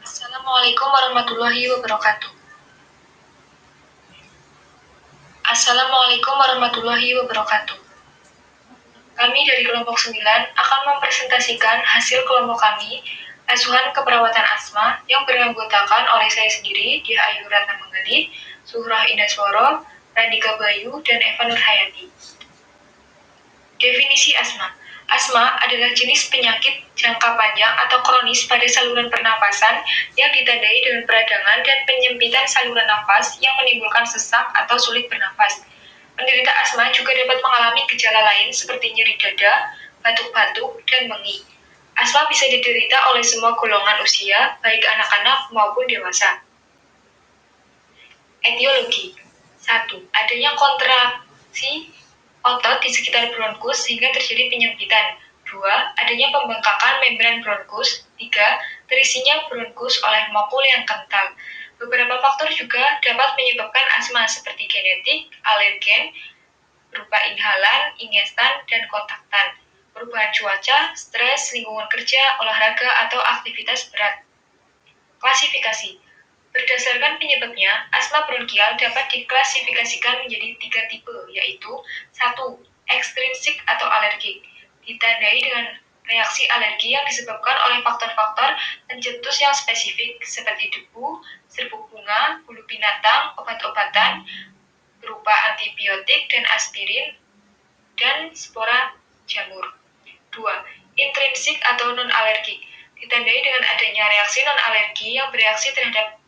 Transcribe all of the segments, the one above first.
Assalamualaikum warahmatullahi wabarakatuh. Assalamualaikum warahmatullahi wabarakatuh. Kami dari kelompok 9 akan mempresentasikan hasil kelompok kami, asuhan keperawatan asma, yang beranggotakan oleh saya sendiri, Dia Ayu Ratna Menggali, Zuhrah Indasworo, Randika Bayu, dan Eva Nurhayati. Definisi asma. Asma adalah jenis penyakit jangka panjang atau kronis pada saluran pernapasan yang ditandai dengan peradangan dan penyempitan saluran nafas yang menimbulkan sesak atau sulit bernapas. Penderita asma juga dapat mengalami gejala lain seperti nyeri dada, batuk-batuk, dan bengih. Asma bisa diderita oleh semua golongan usia, baik anak-anak maupun dewasa. Etiologi. 1. Adanya kontraksi otot di sekitar bronkus sehingga terjadi penyempitan. 2. Adanya pembengkakan membran bronkus. 3. Terisinya bronkus oleh mokul yang kental. Beberapa faktor juga dapat menyebabkan asma seperti genetik, alergen, berupa inhalan, ingestan, dan kontaktan, perubahan cuaca, stres, lingkungan kerja, olahraga, atau aktivitas berat. Klasifikasi. Berdasarkan penyebabnya, asma bronkial dapat diklasifikasikan menjadi 3 tipe, yaitu 1. Ekstrinsik atau alergik, ditandai dengan reaksi alergi yang disebabkan oleh faktor-faktor pencetus yang spesifik seperti debu, serbuk bunga, bulu binatang, obat-obatan berupa antibiotik dan aspirin, dan spora jamur. 2. Intrinsik atau non-alergik, ditandai dengan adanya reaksi non-alergi yang bereaksi terhadap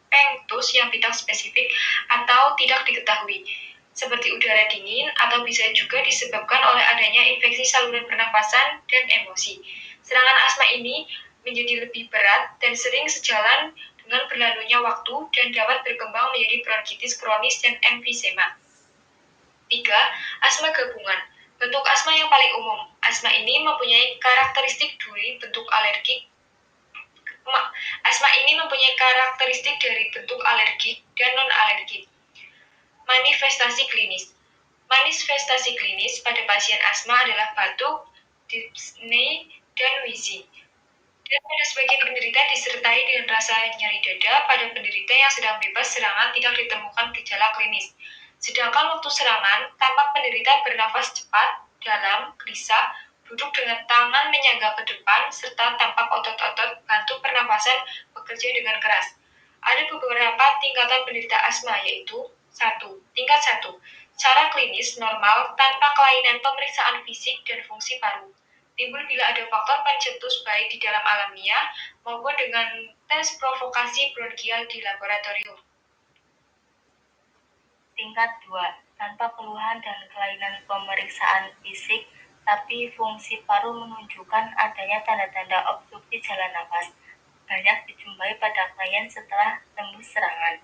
penktus yang tidak spesifik atau tidak diketahui, seperti udara dingin, atau bisa juga disebabkan oleh adanya infeksi saluran pernapasan dan emosi. Serangan asma ini menjadi lebih berat dan sering sejalan dengan berlalunya waktu dan dapat berkembang menjadi bronkitis kronis dan emfisema. 3. Asma gabungan. Bentuk asma yang paling umum. Asma ini mempunyai karakteristik dari bentuk alergik dan non-alergik. Manifestasi klinis. Manifestasi klinis pada pasien asma adalah batuk, dyspnea, dan wheezing. Dan pada sebagian penderita disertai dengan rasa nyeri dada. Pada penderita yang sedang bebas serangan tidak ditemukan gejala klinis. Sedangkan waktu serangan, tampak penderita bernafas cepat, dalam, gelisah, duduk dengan tangan menyangga ke depan, serta tampak otot-otot bantu pernapasan bekerja dengan keras. Ada beberapa tingkatan penderita asma, yaitu 1. Tingkat 1. Secara klinis normal tanpa kelainan pemeriksaan fisik dan fungsi paru. Timbul bila ada faktor pencetus baik di dalam alamiah maupun dengan tes provokasi bronkial di laboratorium. Tingkat 2. Tanpa keluhan dan kelainan pemeriksaan fisik, tapi fungsi paru menunjukkan adanya tanda-tanda obstruksi jalan nafas. Banyak dijumpai pada klien setelah sembuh serangan.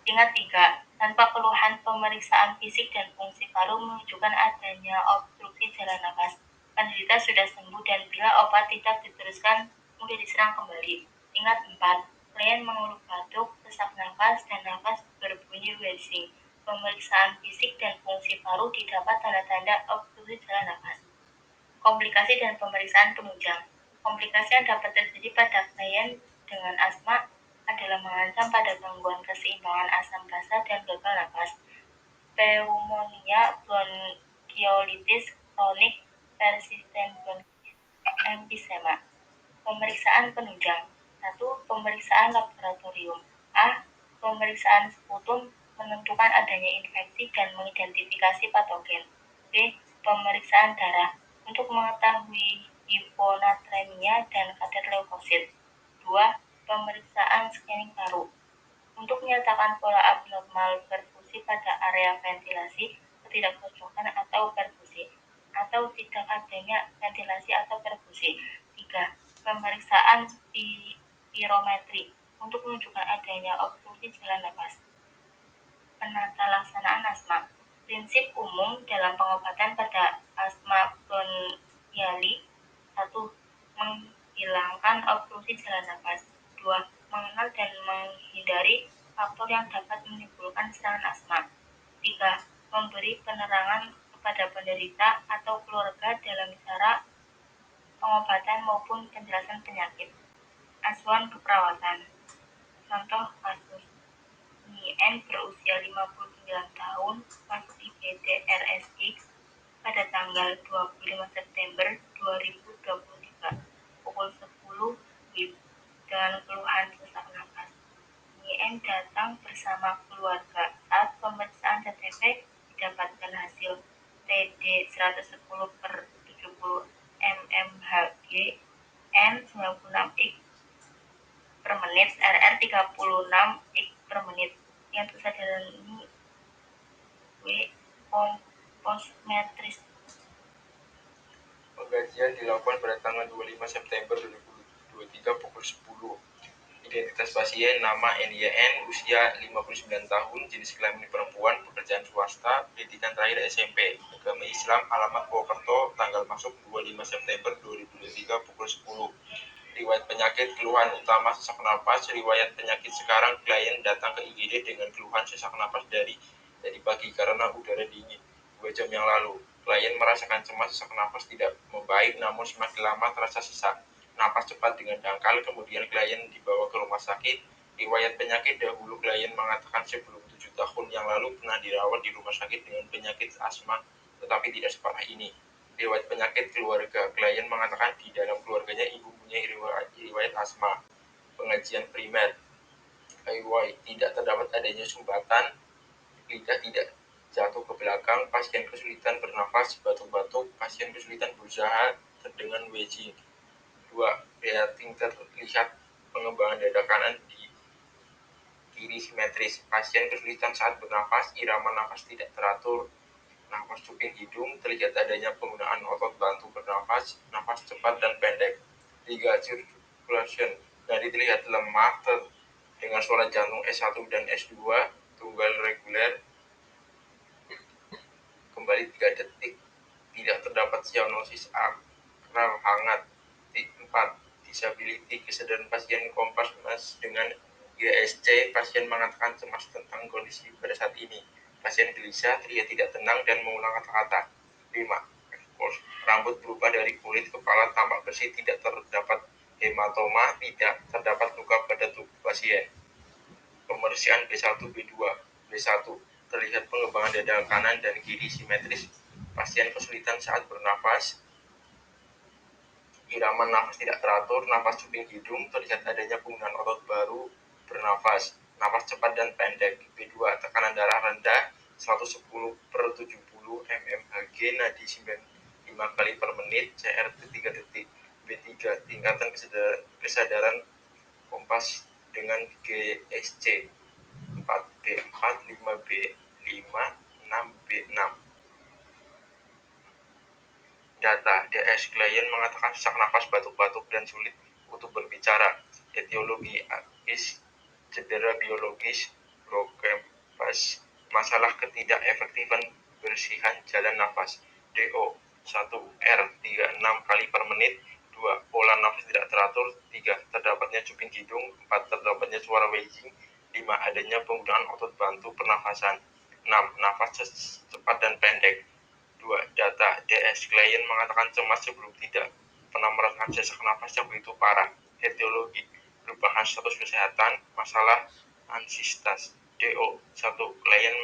Tingkat 3. Tanpa keluhan pemeriksaan fisik dan fungsi paru menunjukkan adanya obstruksi jalan nafas. Penderita sudah sembuh dan bila obat tidak diteruskan, mudah diserang kembali. Tingkat 4. Klien mengeluh batuk, sesak nafas, dan nafas berbunyi wheezing. Pemeriksaan fisik dan fungsi paru didapat tanda-tanda obstruksi jalan nafas. Komplikasi dan pemeriksaan penunjang. Komplikasi yang dapat terjadi pada klien dengan asma adalah mengancam pada gangguan keseimbangan asam basa dan gagal nafas, pneumonia, bronkiolitis kronik, persisten bronkitis, emfisema. Pemeriksaan penunjang. 1. Pemeriksaan laboratorium. A. Pemeriksaan sputum menentukan adanya infeksi dan mengidentifikasi patogen. B. Pemeriksaan darah untuk mengetahui hiponatremia dan kadar leukosit. 2. Pemeriksaan scanning paru untuk menyatakan pola abnormal perfusi pada area ventilasi, ketidakcocokan atau perfusi, atau tidak adanya ventilasi atau perfusi. 3. Pemeriksaan spirometri untuk menunjukkan adanya obstruksi jalan nafas. Penata laksanaan asma. Prinsip umum dalam pengobatan pada asma bronkiali. 1. Menghilangkan obstruksi jalan nafas. 2. Mengenal dan menghindari faktor yang dapat menimbulkan serangan asma. 3. Memberi penerangan kepada penderita atau keluarga dalam cara pengobatan maupun penjelasan penyakit. Asuhan keperawatan. Contoh kasus: NIN berusia 59 tahun masuk IGD RSI pada tanggal 25 September 2023 pukul 10 WIB dengan keluhan sesak napas. NIN datang bersama keluarga. Saat pemeriksaan CTP didapatkan hasil TD 110/70 mmHg, N 96x per menit, RR 36x per menit. Yang kesadaran ini W posmetris. Pengkajian dilakukan pada tanggal 25 September 2023 pukul 10. Identitas pasien: nama NYN, usia 59 tahun, jenis kelamin perempuan, pekerjaan swasta, pendidikan terakhir SMP, agama Islam, alamat Purwokerto, tanggal masuk 25 September 2023 pukul 10. Riwayat penyakit: keluhan utama sesak napas. Riwayat penyakit sekarang: klien datang ke IGD dengan keluhan sesak napas dari pagi karena udara dingin 2 jam yang lalu. Klien merasakan cemas, sesak napas tidak membaik namun semakin lama terasa sesak napas cepat dengan dangkal. Kemudian klien dibawa ke rumah sakit. Riwayat penyakit: dahulu klien mengatakan sebelum 7 tahun yang lalu pernah dirawat di rumah sakit dengan penyakit asma tetapi tidak separah ini. Riwayat penyakit keluarga: klien mengatakan di dalam keluarganya ibu punya riwayat asma. Pengajian primer: tidak terdapat adanya sumbatan, lidah tidak jatuh ke belakang, pasien kesulitan bernafas, batuk-batuk, pasien kesulitan berusaha terdengar wheezing. 2. Breathing: terlihat pengembangan dada kanan di kiri simetris. Pasien kesulitan saat bernafas, irama nafas tidak teratur, nafas cuping hidung, terlihat adanya penggunaan otot bantu bernafas, nafas cepat dan pendek. 3. Circulation: nadi terlihat lemah dengan suara jantung S1 dan S2 tunggal reguler kembali 3 detik. Tidak terdapat cyanosis akral hangat. 4. Disability: kesadaran pasien kompas mas dengan GSC. Pasien mengatakan cemas tentang kondisi pada saat ini. Pasien gelisah, terlihat tidak tenang dan mengulang kata-kata. 5. Rambut berubah dari kulit kepala tampak bersih, tidak terdapat hematoma, tidak terdapat luka pada tubuh pasien. Pemeriksaan B1 B2. B1. Terlihat pengembangan dada kanan dan kiri simetris. Pasien kesulitan saat bernafas, irama nafas tidak teratur, nafas cuping hidung, terlihat adanya penggunaan otot baru bernafas, nafas cepat dan pendek. B2. Tekanan darah rendah 110/70 mmHg, nadi 95 kali per menit, CR 3 detik. B3. Tingkatan kesadaran kompas dengan GSC 4B4, 5B5, 6B6. Data: DS. Klien mengatakan sesak napas, batuk-batuk, dan sulit untuk berbicara. Etiologi: cedera biologis, bronkiolitis, masalah ketidakefektifan bersihan jalan nafas. DO 1 R 36 kali per menit. 2. Pola nafas tidak teratur. 3. Terdapatnya cuping hidung. 4. Terdapatnya suara wheezing. 5. Adanya penggunaan otot bantu pernafasan. 6. Nafas cepat dan pendek. 2. Data: DS. Klien mengatakan cemas sebelum tidak pernah merasakan sesak napas yang begitu parah. Etiologi: perubahan status kesehatan, masalah ansitas. DO 1. Klien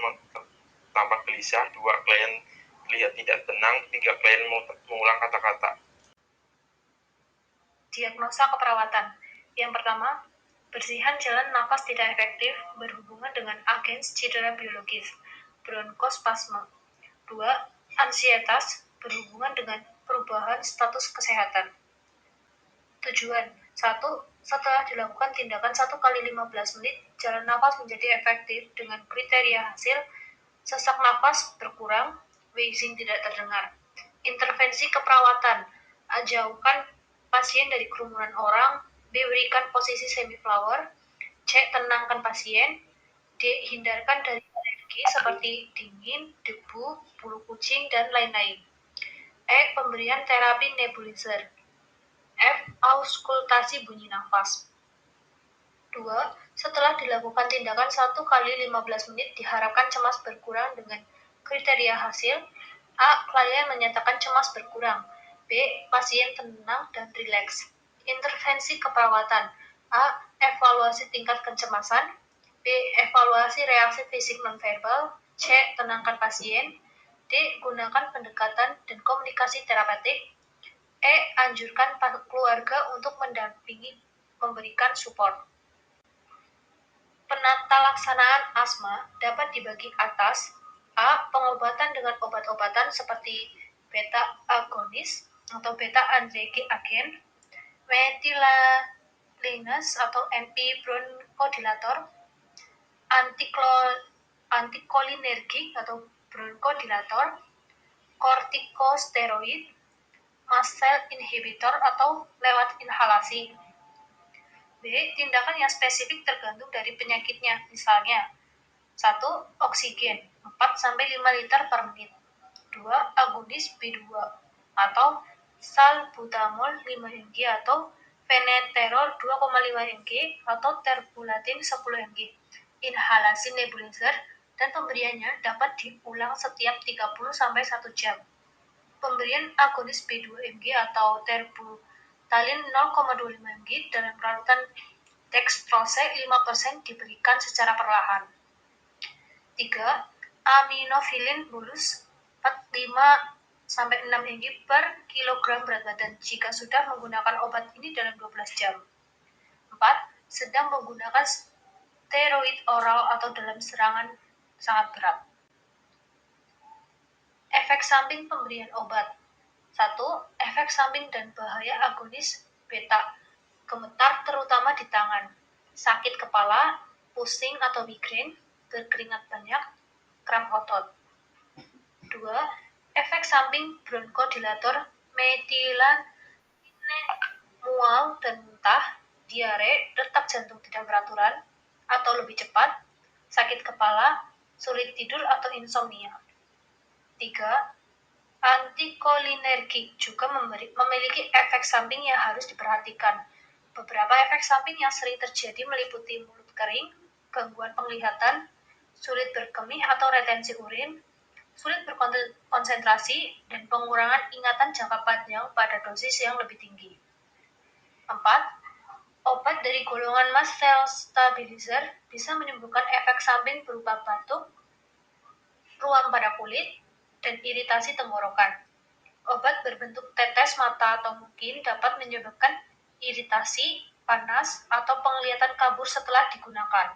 tampak gelisah. 2. Klien terlihat tidak tenang. 3. Klien mengulang kata-kata. Diagnosa keperawatan. Yang pertama, bersihan jalan nafas tidak efektif berhubungan dengan agens cedera biologis, bronkospasme. 2. Ansietas berhubungan dengan perubahan status kesehatan. Tujuan: 1. Setelah dilakukan tindakan 1 kali 15 menit, jalan nafas menjadi efektif dengan kriteria hasil sesak nafas berkurang, wheezing tidak terdengar. Intervensi keperawatan: A. Jauhkan pasien dari kerumunan orang. B. Berikan posisi semi-flower. C. Tenangkan pasien. D. Hindarkan dari alergi seperti dingin, debu, bulu kucing, dan lain-lain. E. Pemberian terapi nebulizer. F. Auskultasi bunyi nafas. 2. Setelah dilakukan tindakan 1 kali 15 menit, diharapkan cemas berkurang dengan kriteria hasil. A. Klien menyatakan cemas berkurang. B. Pasien tenang dan rileks. Intervensi keperawatan. A. Evaluasi tingkat kecemasan. B. Evaluasi reaksi fisik nonverbal. C. Tenangkan pasien. D. Gunakan pendekatan dan komunikasi terapeutik. E. Anjurkan keluarga untuk mendampingi memberikan support. Penata laksanaan asma dapat dibagi atas. A. Pengobatan dengan obat-obatan seperti beta agonis atau beta androgen, methyllinase atau MP bronchodilator, antikolinergik atau bronchodilator, kortikosteroid, mast cell inhibitor atau lewat inhalasi. B. Tindakan yang spesifik tergantung dari penyakitnya, misalnya 1. Oksigen 4-5 liter per menit. 2. Agonis B2 atau salbutamol 5 mg atau feneterol 2,5 mg atau terbulatin 10 mg. Inhalasi nebulizer dan pemberiannya dapat diulang setiap 30-1 jam. Pemberian agonis B2 mg atau terbutatin 0,25 mg dalam larutan dextrose 5% diberikan secara perlahan. 3. Aminofilin bolus 5-6 mg per kilogram berat badan jika sudah menggunakan obat ini dalam 12 jam. 4. Sedang menggunakan steroid oral atau dalam serangan sangat berat. Efek samping pemberian obat. 1. Efek samping dan bahaya agonis beta. Gemetar terutama di tangan, sakit kepala, pusing atau migrain, berkeringat banyak, kram otot. 2. Efek samping bronchodilator, methylinase, mual dan muntah, diare, detak jantung tidak beraturan atau lebih cepat, sakit kepala, sulit tidur atau insomnia. 3. Antikolinergik juga memiliki efek samping yang harus diperhatikan. Beberapa efek samping yang sering terjadi meliputi mulut kering, gangguan penglihatan, sulit berkemih atau retensi urin, sulit berkonsentrasi, dan pengurangan ingatan jangka panjang pada dosis yang lebih tinggi. 4. Obat dari golongan mast cell stabilizer bisa menimbulkan efek samping berupa batuk, ruam pada kulit, dan iritasi tenggorokan. Obat berbentuk tetes mata atau mungkin dapat menyebabkan iritasi, panas, atau penglihatan kabur setelah digunakan.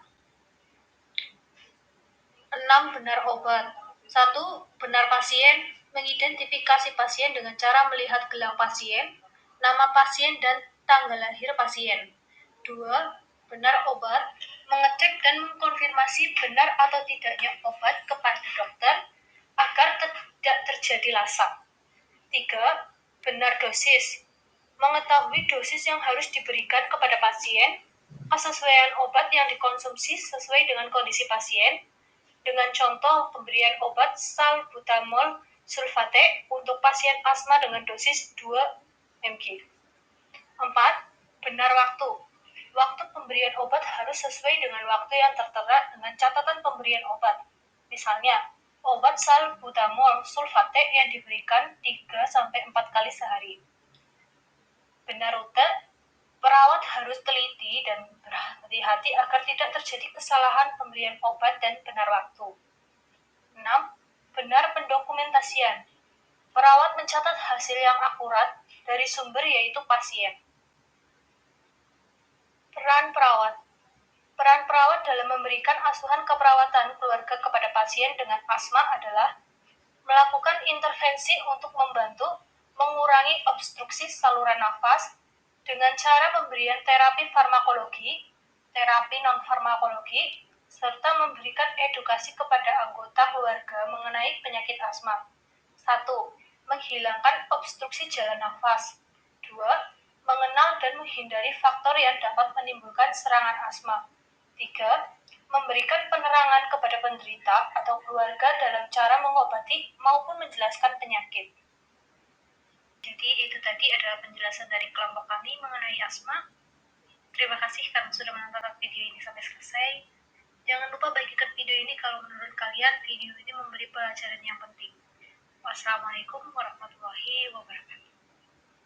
6. Benar obat. 1. Benar pasien. Mengidentifikasi pasien dengan cara melihat gelang pasien, nama pasien, dan tanggal lahir pasien. 2. Benar obat. Mengecek dan mengkonfirmasi benar atau tidaknya obat kepada dokter agar tidak terjadi lasak. 3. Benar dosis. Mengetahui dosis yang harus diberikan kepada pasien, kesesuaian obat yang dikonsumsi sesuai dengan kondisi pasien, dengan contoh pemberian obat salbutamol sulfate untuk pasien asma dengan dosis 2 mg. 4. Benar waktu. Waktu pemberian obat harus sesuai dengan waktu yang tertera dengan catatan pemberian obat. Misalnya, obat salbutamol sulfate yang diberikan 3-4 kali sehari. Benar rute. Perawat harus teliti dan berhati-hati agar tidak terjadi kesalahan pemberian obat dan benar waktu. 6. Benar pendokumentasian. Perawat mencatat hasil yang akurat dari sumber yaitu pasien. Peran perawat. Peran perawat dalam memberikan asuhan keperawatan keluarga kepada pasien dengan asma adalah melakukan intervensi untuk membantu mengurangi obstruksi saluran nafas dengan cara pemberian terapi farmakologi, terapi non-farmakologi, serta memberikan edukasi kepada anggota keluarga mengenai penyakit asma. 1. Menghilangkan obstruksi jalan nafas. 2. Mengenal dan menghindari faktor yang dapat menimbulkan serangan asma. 3. Memberikan penerangan kepada penderita atau keluarga dalam cara mengobati maupun menjelaskan penyakit. Jadi itu tadi adalah penjelasan dari kelompok kami mengenai asma. Terima kasih karena sudah menonton video ini sampai selesai. Jangan lupa bagikan video ini kalau menurut kalian video ini memberi pelajaran yang penting. Wassalamualaikum warahmatullahi wabarakatuh.